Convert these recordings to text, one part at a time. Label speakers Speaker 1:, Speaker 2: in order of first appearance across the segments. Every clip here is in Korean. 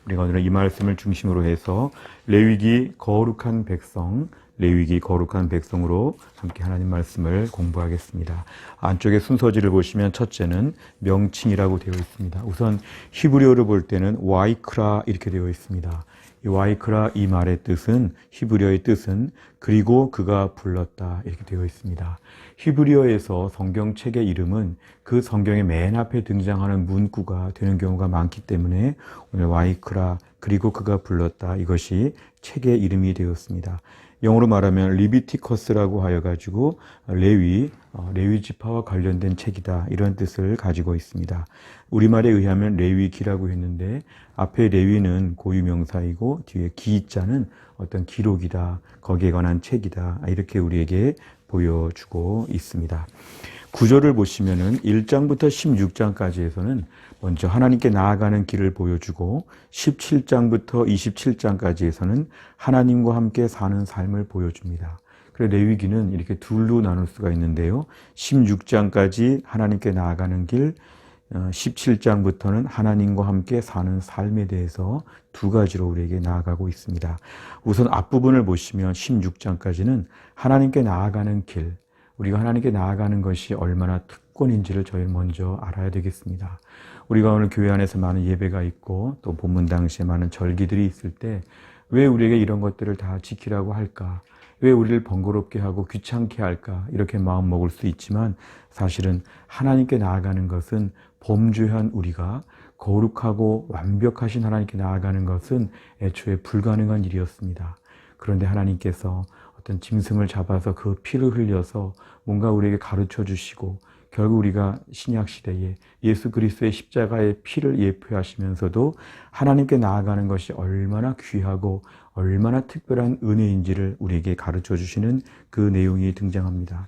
Speaker 1: 우리가 오늘은 이 말씀을 중심으로 해서 레위기 거룩한 백성, 레위기 거룩한 백성으로 함께 하나님 말씀을 공부하겠습니다. 안쪽에 순서지를 보시면 첫째는 명칭이라고 되어 있습니다. 우선 히브리어를 볼 때는 와이크라 이렇게 되어 있습니다. 이 와이크라 이 말의 뜻은, 히브리어의 뜻은 그리고 그가 불렀다 이렇게 되어 있습니다. 히브리어에서 성경책의 이름은 그 성경의 맨 앞에 등장하는 문구가 되는 경우가 많기 때문에 오늘 와이크라 그리고 그가 불렀다 이것이 책의 이름이 되었습니다. 영어로 말하면 리비티커스라고 하여 가지고 레위 지파와 관련된 책이다 이런 뜻을 가지고 있습니다. 우리말에 의하면 레위기라고 했는데 앞에 레위는 고유명사이고 뒤에 기자는 어떤 기록이다, 거기에 관한 책이다 이렇게 우리에게 보여주고 있습니다. 구절을 보시면은 1장부터 16장까지에서는 먼저 하나님께 나아가는 길을 보여주고 17장부터 27장까지에서는 하나님과 함께 사는 삶을 보여줍니다. 그래서 레위기는 이렇게 둘로 나눌 수가 있는데요. 16장까지 하나님께 나아가는 길, 17장부터는 하나님과 함께 사는 삶에 대해서 두 가지로 우리에게 나아가고 있습니다. 우선 앞부분을 보시면 16장까지는 하나님께 나아가는 길, 우리가 하나님께 나아가는 것이 얼마나 특권인지를 저희는 먼저 알아야 되겠습니다. 우리가 오늘 교회 안에서 많은 예배가 있고 또 본문 당시에 많은 절기들이 있을 때 왜 우리에게 이런 것들을 다 지키라고 할까? 왜 우리를 번거롭게 하고 귀찮게 할까? 이렇게 마음 먹을 수 있지만 사실은 하나님께 나아가는 것은 범죄한 우리가 거룩하고 완벽하신 하나님께 나아가는 것은 애초에 불가능한 일이었습니다. 그런데 하나님께서 어떤 짐승을 잡아서 그 피를 흘려서 뭔가 우리에게 가르쳐 주시고 결국 우리가 신약 시대에 예수 그리스도의 십자가의 피를 예표하시면서도 하나님께 나아가는 것이 얼마나 귀하고 얼마나 특별한 은혜인지를 우리에게 가르쳐 주시는 그 내용이 등장합니다.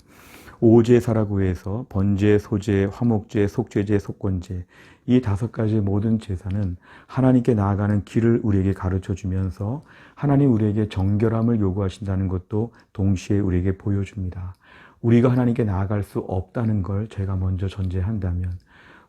Speaker 1: 오제사라고 해서 번제, 소제, 화목제, 속죄제, 속건제 이 5가지의 모든 제사는 하나님께 나아가는 길을 우리에게 가르쳐 주면서 하나님 우리에게 정결함을 요구하신다는 것도 동시에 우리에게 보여줍니다. 우리가 하나님께 나아갈 수 없다는 걸 제가 먼저 전제한다면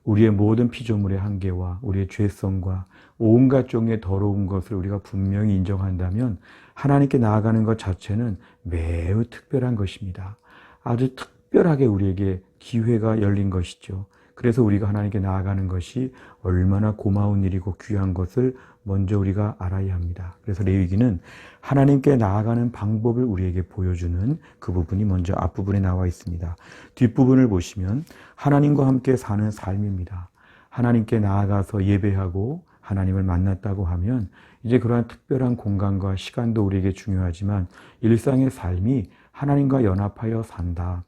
Speaker 1: 우리의 모든 피조물의 한계와 우리의 죄성과 온갖 종의 더러운 것을 우리가 분명히 인정한다면 하나님께 나아가는 것 자체는 매우 특별한 것입니다. 아주 특별하게 우리에게 기회가 열린 것이죠. 그래서 우리가 하나님께 나아가는 것이 얼마나 고마운 일이고 귀한 것을 먼저 우리가 알아야 합니다. 그래서 레위기는 하나님께 나아가는 방법을 우리에게 보여주는 그 부분이 먼저 앞부분에 나와 있습니다. 뒷부분을 보시면 하나님과 함께 사는 삶입니다. 하나님께 나아가서 예배하고 하나님을 만났다고 하면 이제 그러한 특별한 공간과 시간도 우리에게 중요하지만 일상의 삶이 하나님과 연합하여 산다.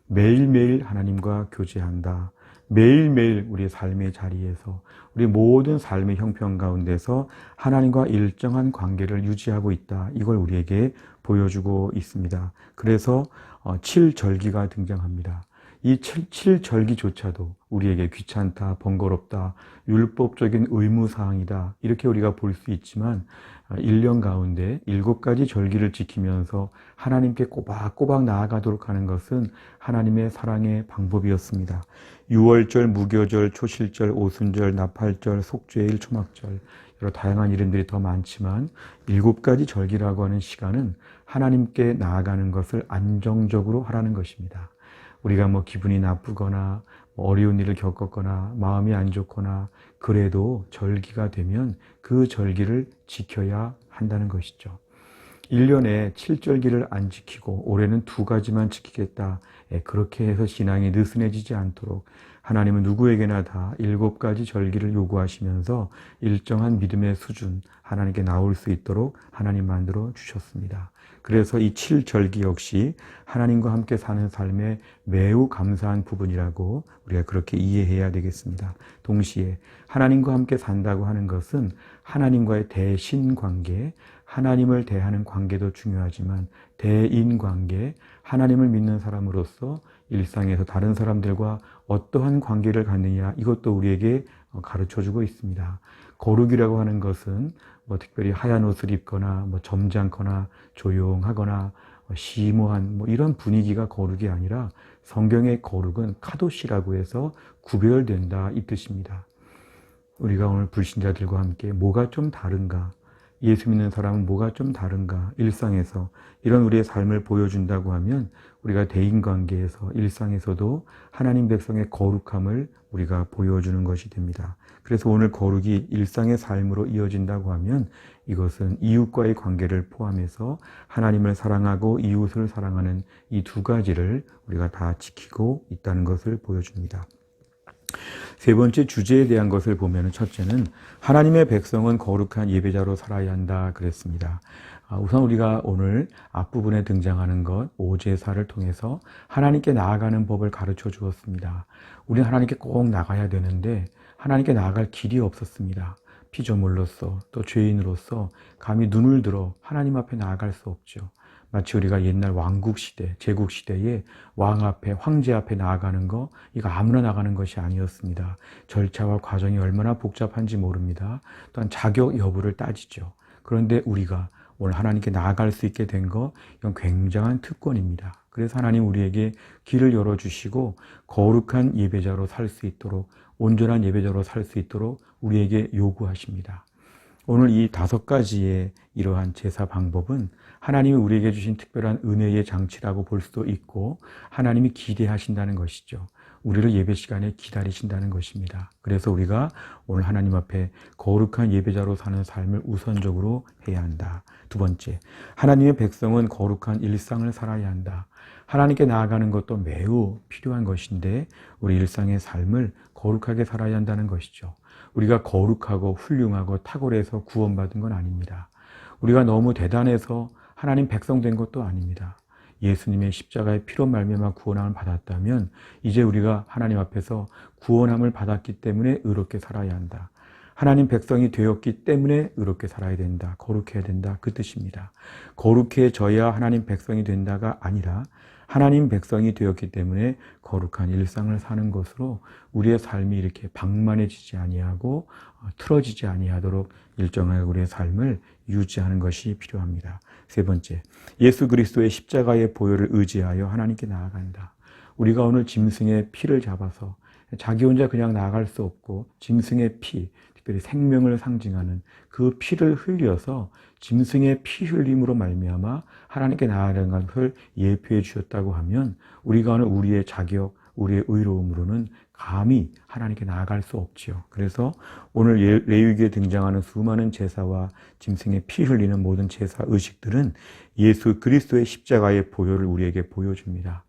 Speaker 1: 매일매일 하나님과 교제한다. 매일매일 우리의 삶의 자리에서 우리 모든 삶의 형편 가운데서 하나님과 일정한 관계를 유지하고 있다. 이걸 우리에게 보여주고 있습니다. 그래서 7절기가 등장합니다. 이 7절기조차도 우리에게 귀찮다, 번거롭다, 율법적인 의무사항이다 이렇게 우리가 볼 수 있지만 1년 가운데 7가지 절기를 지키면서 하나님께 꼬박꼬박 나아가도록 하는 것은 하나님의 사랑의 방법이었습니다. 유월절, 무교절, 초실절, 오순절, 나팔절, 속죄일, 초막절 여러 다양한 이름들이 더 많지만 7가지 절기라고 하는 시간은 하나님께 나아가는 것을 안정적으로 하라는 것입니다. 우리가 기분이 나쁘거나 어려운 일을 겪었거나 마음이 안 좋거나 그래도 절기가 되면 그 절기를 지켜야 한다는 것이죠. 1년에 7절기를 안 지키고 올해는 2가지만 지키겠다. 그렇게 해서 신앙이 느슨해지지 않도록 하나님은 누구에게나 다 7가지 절기를 요구하시면서 일정한 믿음의 수준 하나님께 나올 수 있도록 하나님 만들어 주셨습니다. 그래서 이 7절기 역시 하나님과 함께 사는 삶에 매우 감사한 부분이라고 우리가 그렇게 이해해야 되겠습니다. 동시에 하나님과 함께 산다고 하는 것은 하나님과의 대신 관계, 하나님을 대하는 관계도 중요하지만 대인 관계, 하나님을 믿는 사람으로서 일상에서 다른 사람들과 어떠한 관계를 갖느냐 이것도 우리에게 가르쳐주고 있습니다. 거룩이라고 하는 것은 특별히 하얀 옷을 입거나 점잖거나 조용하거나 심오한 이런 분위기가 거룩이 아니라 성경의 거룩은 카도시라고 해서 구별된다 이 뜻입니다. 우리가 오늘 불신자들과 함께 뭐가 좀 다른가? 예수 믿는 사람은 뭐가 좀 다른가? 일상에서 이런 우리의 삶을 보여준다고 하면 우리가 대인관계에서 일상에서도 하나님 백성의 거룩함을 우리가 보여주는 것이 됩니다. 그래서 오늘 거룩이 일상의 삶으로 이어진다고 하면 이것은 이웃과의 관계를 포함해서 하나님을 사랑하고 이웃을 사랑하는 이 두 가지를 우리가 다 지키고 있다는 것을 보여줍니다. 세 번째 주제에 대한 것을 보면 첫째는 하나님의 백성은 거룩한 예배자로 살아야 한다 그랬습니다. 우선 우리가 오늘 앞부분에 등장하는 것 오제사를 통해서 하나님께 나아가는 법을 가르쳐 주었습니다. 우리는 하나님께 꼭 나가야 되는데 하나님께 나아갈 길이 없었습니다. 피조물로서 또 죄인으로서 감히 눈을 들어 하나님 앞에 나아갈 수 없죠. 마치 우리가 옛날 왕국시대, 제국시대에 왕 앞에, 황제 앞에 나아가는 거, 이거 아무나 나가는 것이 아니었습니다. 절차와 과정이 얼마나 복잡한지 모릅니다. 또한 자격 여부를 따지죠. 그런데 우리가 오늘 하나님께 나아갈 수 있게 된 거, 이건 굉장한 특권입니다. 그래서 하나님 우리에게 길을 열어주시고 거룩한 예배자로 살 수 있도록, 온전한 예배자로 살 수 있도록 우리에게 요구하십니다. 오늘 이 5가지의 이러한 제사 방법은 하나님이 우리에게 주신 특별한 은혜의 장치라고 볼 수도 있고 하나님이 기대하신다는 것이죠. 우리를 예배 시간에 기다리신다는 것입니다. 그래서 우리가 오늘 하나님 앞에 거룩한 예배자로 사는 삶을 우선적으로 해야 한다. 두 번째, 하나님의 백성은 거룩한 일상을 살아야 한다. 하나님께 나아가는 것도 매우 필요한 것인데 우리 일상의 삶을 거룩하게 살아야 한다는 것이죠. 우리가 거룩하고 훌륭하고 탁월해서 구원받은 건 아닙니다. 우리가 너무 대단해서 하나님 백성 된 것도 아닙니다. 예수님의 십자가의 피로 말미암아 구원함을 받았다면 이제 우리가 하나님 앞에서 구원함을 받았기 때문에 의롭게 살아야 한다. 하나님 백성이 되었기 때문에 의롭게 살아야 된다. 거룩해야 된다. 그 뜻입니다. 거룩해져야 하나님 백성이 된다가 아니라 하나님 백성이 되었기 때문에 거룩한 일상을 사는 것으로 우리의 삶이 이렇게 방만해지지 아니하고 틀어지지 아니하도록 일정하게 우리의 삶을 유지하는 것이 필요합니다. 세 번째, 예수 그리스도의 십자가의 보혈을 의지하여 하나님께 나아간다. 우리가 오늘 짐승의 피를 잡아서 자기 혼자 그냥 나아갈 수 없고 짐승의 피, 특별히 생명을 상징하는 그 피를 흘려서 짐승의 피 흘림으로 말미암아 하나님께 나아가는 것을 예표해 주셨다고 하면 우리가 오늘 우리의 자격, 우리의 의로움으로는 감히 하나님께 나아갈 수 없지요. 그래서 오늘 레위기에 등장하는 수많은 제사와 짐승의 피 흘리는 모든 제사 의식들은 예수 그리스도의 십자가의 보혈을 우리에게 보여줍니다.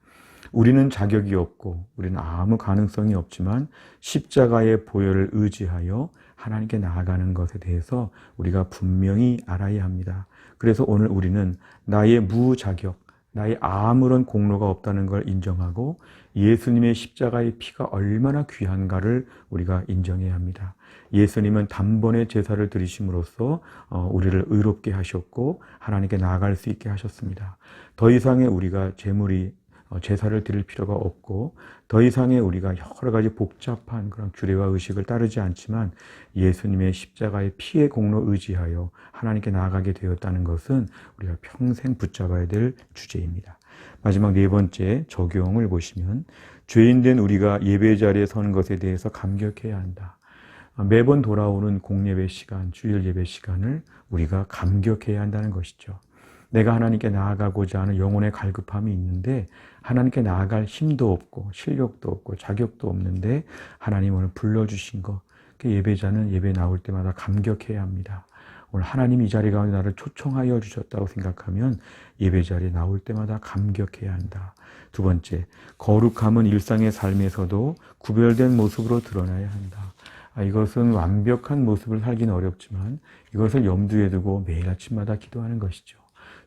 Speaker 1: 우리는 자격이 없고 우리는 아무 가능성이 없지만 십자가의 보혈을 의지하여 하나님께 나아가는 것에 대해서 우리가 분명히 알아야 합니다. 그래서 오늘 우리는 나의 무자격, 나의 아무런 공로가 없다는 걸 인정하고 예수님의 십자가의 피가 얼마나 귀한가를 우리가 인정해야 합니다. 예수님은 단번에 제사를 드리심으로써 우리를 의롭게 하셨고 하나님께 나아갈 수 있게 하셨습니다. 더 이상의 우리가 제사를 드릴 필요가 없고 더 이상의 우리가 여러 가지 복잡한 그런 규례와 의식을 따르지 않지만 예수님의 십자가의 피의 공로 의지하여 하나님께 나아가게 되었다는 것은 우리가 평생 붙잡아야 될 주제입니다. 마지막 네 번째 적용을 보시면 죄인된 우리가 예배 자리에 서는 것에 대해서 감격해야 한다. 매번 돌아오는 공예배 시간, 주일 예배 시간을 우리가 감격해야 한다는 것이죠. 내가 하나님께 나아가고자 하는 영혼의 갈급함이 있는데 하나님께 나아갈 힘도 없고 실력도 없고 자격도 없는데 하나님 오늘 불러주신 것, 그 예배자는 예배 나올 때마다 감격해야 합니다. 오늘 하나님 이 자리 가운데 나를 초청하여 주셨다고 생각하면 예배 자리에 나올 때마다 감격해야 한다. 두 번째, 거룩함은 일상의 삶에서도 구별된 모습으로 드러나야 한다. 이것은 완벽한 모습을 살기는 어렵지만 이것을 염두에 두고 매일 아침마다 기도하는 것이죠.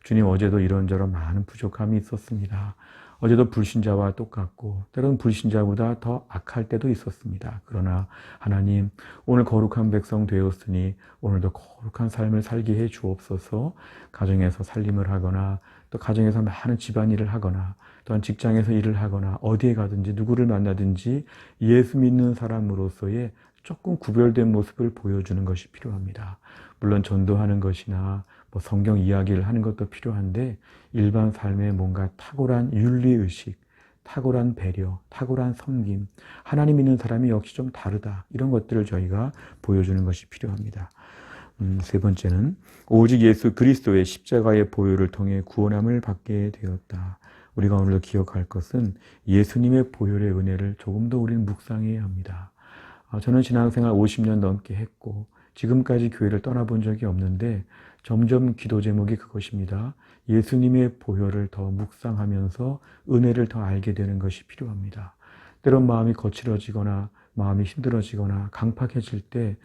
Speaker 1: 주님, 어제도 이런저런 많은 부족함이 있었습니다. 어제도 불신자와 똑같고 때로는 불신자보다 더 악할 때도 있었습니다. 그러나 하나님, 오늘 거룩한 백성 되었으니 오늘도 거룩한 삶을 살게 해 주옵소서. 가정에서 살림을 하거나 또 가정에서 많은 집안일을 하거나 또한 직장에서 일을 하거나 어디에 가든지 누구를 만나든지 예수 믿는 사람으로서의 조금 구별된 모습을 보여주는 것이 필요합니다. 물론 전도하는 것이나 성경 이야기를 하는 것도 필요한데 일반 삶에 뭔가 탁월한 윤리의식, 탁월한 배려, 탁월한 섬김, 하나님 믿는 사람이 역시 좀 다르다. 이런 것들을 저희가 보여주는 것이 필요합니다. 세 번째는 오직 예수 그리스도의 십자가의 보혈을 통해 구원함을 받게 되었다. 우리가 오늘 기억할 것은 예수님의 보혈의 은혜를 조금 더 우리는 묵상해야 합니다. 저는 신앙생활 50년 넘게 했고 지금까지 교회를 떠나본 적이 없는데 점점 기도 제목이 그것입니다. 예수님의 보혈을 더 묵상하면서 은혜를 더 알게 되는 것이 필요합니다. 때론 마음이 거칠어지거나 마음이 힘들어지거나 강팍해질 때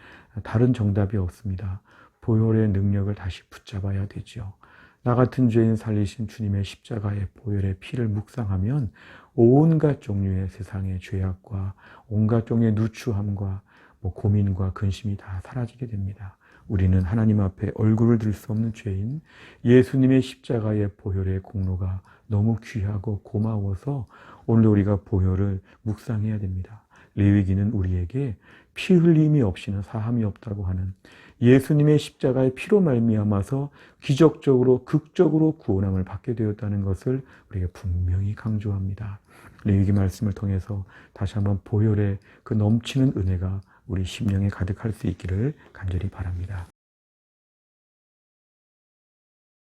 Speaker 1: 다른 정답이 없습니다. 보혈의 능력을 다시 붙잡아야 되죠. 나 같은 죄인 살리신 주님의 십자가의 보혈의 피를 묵상하면 온갖 종류의 세상의 죄악과 온갖 종류의 누추함과 고민과 근심이 다 사라지게 됩니다. 우리는 하나님 앞에 얼굴을 들 수 없는 죄인, 예수님의 십자가의 보혈의 공로가 너무 귀하고 고마워서 오늘 우리가 보혈을 묵상해야 됩니다. 레위기는 우리에게 피 흘림이 없이는 사함이 없다고 하는 예수님의 십자가의 피로 말미암아서 기적적으로 극적으로 구원함을 받게 되었다는 것을 우리가 분명히 강조합니다. 레위기 말씀을 통해서 다시 한번 보혈의 그 넘치는 은혜가 우리 심령에 가득할 수 있기를 간절히 바랍니다.